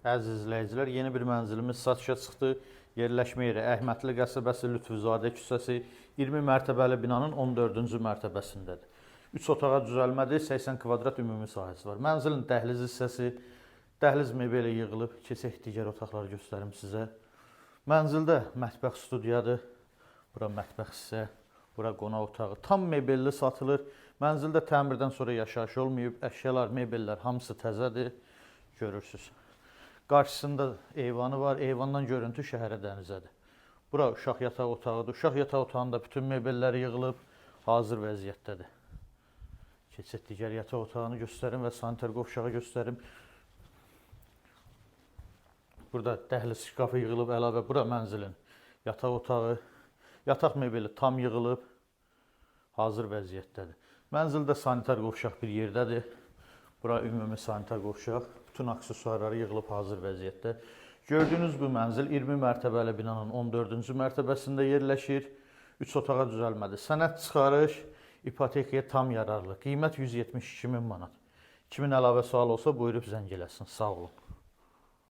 Əziz izləyicilər, yeni bir mənzilimiz satışa çıxdı. Yerləşmə yeri Əhmədli qəsəbəsi, Lütfüzadə küçəsi, 20 mərtəbəli binanın 14-cü mərtəbəsindədir. 3 otağa düzəlmədir, 80 kvadrat ümumi sahəsi var. Mənzilin dəhliz hissəsi, dəhliz mebeli yığılıb. Keçək digər otaqları göstərim sizə. Mənzildə mətbəx studiyadır. Bura mətbəx hissə, bura qonaq otağı. Tam mebelli satılır. Mənzildə təmirdən sonra yaşayış olmayıb. Əşyalar, mebellər hamısı təzədir. Görürsünüz. Qarşısında eyvanı var. Eyvandan görüntü şəhərə dənizədir. Bura uşaq yataq otağıdır. Uşaq yataq otağında bütün mebellər yığılıb. Hazır vəziyyətdədir. Keçək digər yataq otağını göstərim və sanitar qovşağı göstərim. Burada dəhliz şkafı yığılıb əlavə. Bura mənzilin yataq otağı. Yataq mebeli tam yığılıb. Hazır vəziyyətdədir. Mənzildə sanitar qovşaq bir yerdədir. Bura ümumi sanitar qovşaq. Bütün aksesuarları yığılıb hazır vəziyyətdə. Gördüyünüz bu mənzil 20 mərtəbəli binanın 14-cü mərtəbəsində yerləşir. 3 otağa düzəlmədir. Sənəd çıxarış, ipotekaya tam yararlı. Qiymət 172 min manat. 2000 əlavə sual olsa buyurub zəng eləsin. Sağ olun.